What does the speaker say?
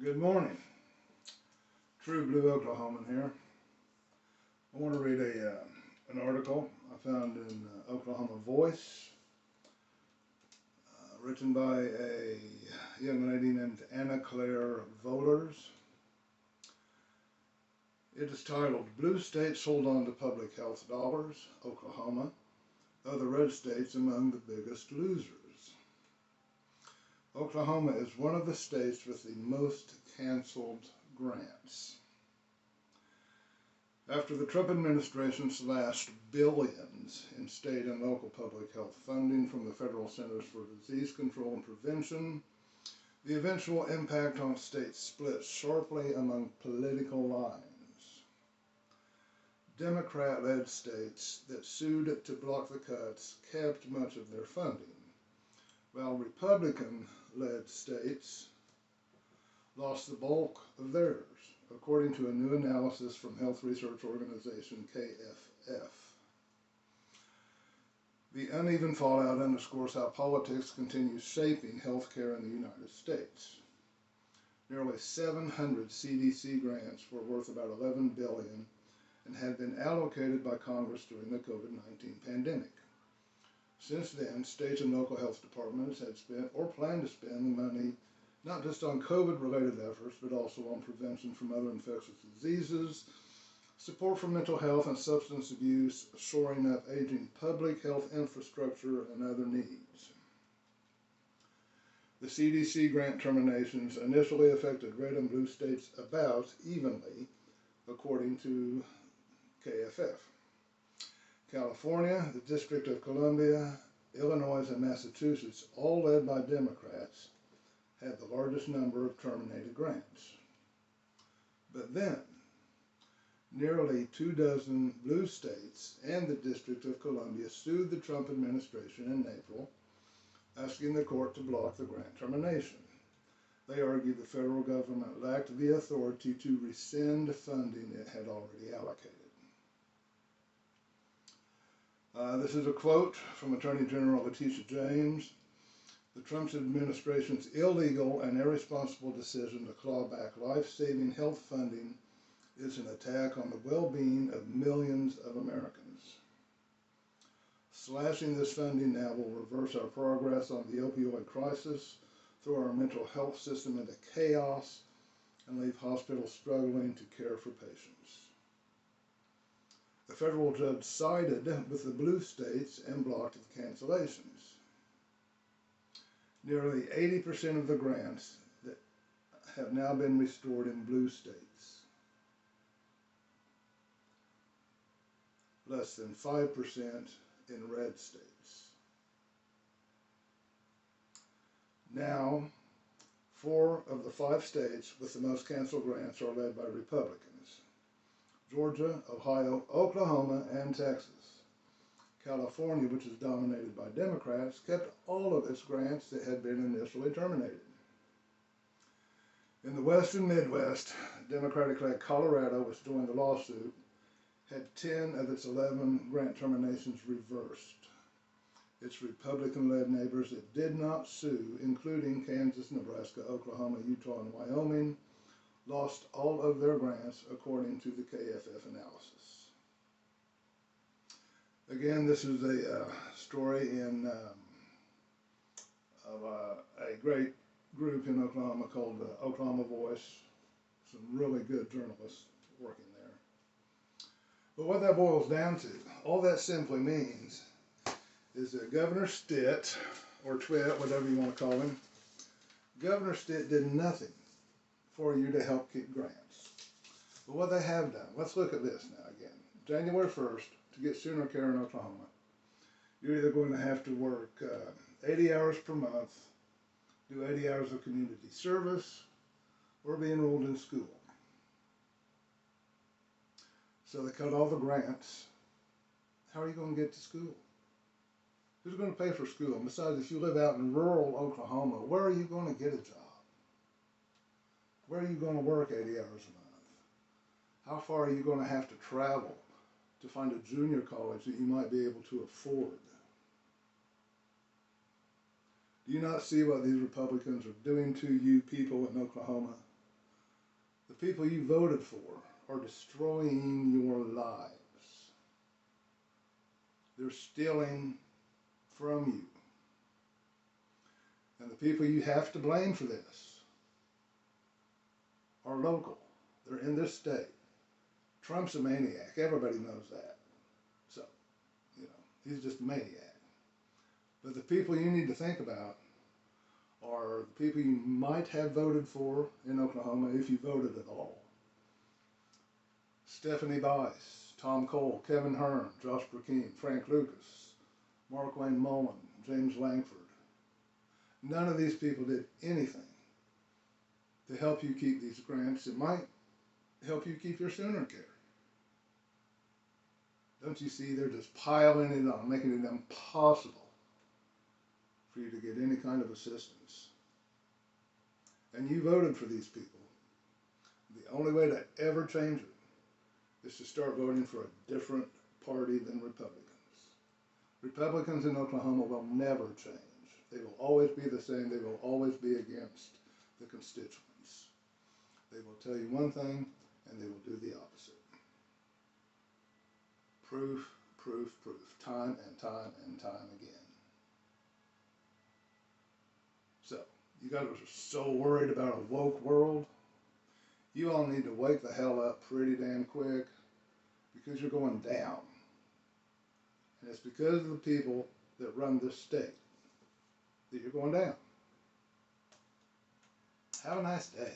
Good morning. True Blue Oklahoman here. I want to read an article I found in Oklahoma Voice, written by a young lady named Anna Claire Vollers. It is titled, Blue States Hold On to Public Health Dollars, Oklahoma, Other Red States Among the Biggest Losers. Oklahoma is one of the states with the most canceled grants. After the Trump administration slashed billions in state and local public health funding from the Federal Centers for Disease Control and Prevention, the eventual impact on states split sharply among political lines. Democrat-led states that sued to block the cuts kept much of their funding, while Republican-led states lost the bulk of theirs, according to a new analysis from health research organization KFF. The uneven fallout underscores how politics continues shaping healthcare in the United States. Nearly 700 CDC grants were worth about $11 billion and had been allocated by Congress during the COVID-19 pandemic. Since then, state and local health departments had spent or planned to spend the money not just on COVID-related efforts, but also on prevention from other infectious diseases, support for mental health and substance abuse, shoring up aging public health infrastructure, and other needs. The CDC grant terminations initially affected red and blue states about evenly, according to KFF. California, the District of Columbia, Illinois, and Massachusetts, all led by Democrats, had the largest number of terminated grants. But then, nearly 24 blue states and the District of Columbia sued the Trump administration in April, asking the court to block the grant termination. They argued the federal government lacked the authority to rescind funding it had already allocated. This is a quote from Attorney General Letitia James. The Trump administration's illegal and irresponsible decision to claw back life-saving health funding is an attack on the well-being of millions of Americans. Slashing this funding now will reverse our progress on the opioid crisis, throw our mental health system into chaos, and leave hospitals struggling to care for patients. The federal judge sided with the blue states and blocked the cancellations. Nearly 80% of the grants that have now been restored in blue states. Less than 5% in red states. Now, 4 of the 5 states with the most canceled grants are led by Republicans. Georgia, Ohio, Oklahoma, and Texas. California, which is dominated by Democrats, kept all of its grants that had been initially terminated. In the West and Midwest, Democratic-led Colorado, which joined the lawsuit, had 10 of its 11 grant terminations reversed. Its Republican-led neighbors that did not sue, including Kansas, Nebraska, Oklahoma, Utah, and Wyoming, lost all of their grants according to the KFF analysis. Again, this is a story of a great group in Oklahoma called Oklahoma Voice. Some really good journalists working there. But what that boils down to, all that simply means, is that Governor Stitt, or Twit, whatever you want to call him, Governor Stitt did nothing for you to help keep grants. But what they have done, let's look at this now again. January 1st, to get sooner care in Oklahoma, you're either going to have to work 80 hours per month, do 80 hours of community service, or be enrolled in school. So they cut all the grants. How are you going to get to school? Who's going to pay for school? And besides, if you live out in rural Oklahoma, where are you going to get a job? Where are you going to work 80 hours a month? How far are you going to have to travel to find a junior college that you might be able to afford? Do you not see what these Republicans are doing to you people in Oklahoma? The people you voted for are destroying your lives. They're stealing from you. And the people you have to blame for this are local. They're in this state. Trump's a maniac. Everybody knows that. So, he's just a maniac. But the people you need to think about are the people you might have voted for in Oklahoma if you voted at all. Stephanie Bice, Tom Cole, Kevin Hearn, Josh Burkeen, Frank Lucas, Mark Wayne Mullen, James Langford. None of these people did anything to help you keep these grants. It might help you keep your sooner care. Don't you see, they're just piling it on, making it impossible for you to get any kind of assistance. And you voted for these people. The only way to ever change it is to start voting for a different party than Republicans. Republicans in Oklahoma will never change. They will always be the same. They will always be against the constituents. They will tell you one thing and they will do the opposite. Proof, proof, proof. Time and time and time again. So, you guys are so worried about a woke world. You all need to wake the hell up pretty damn quick because you're going down. And it's because of the people that run this state that you're going down. Have a nice day.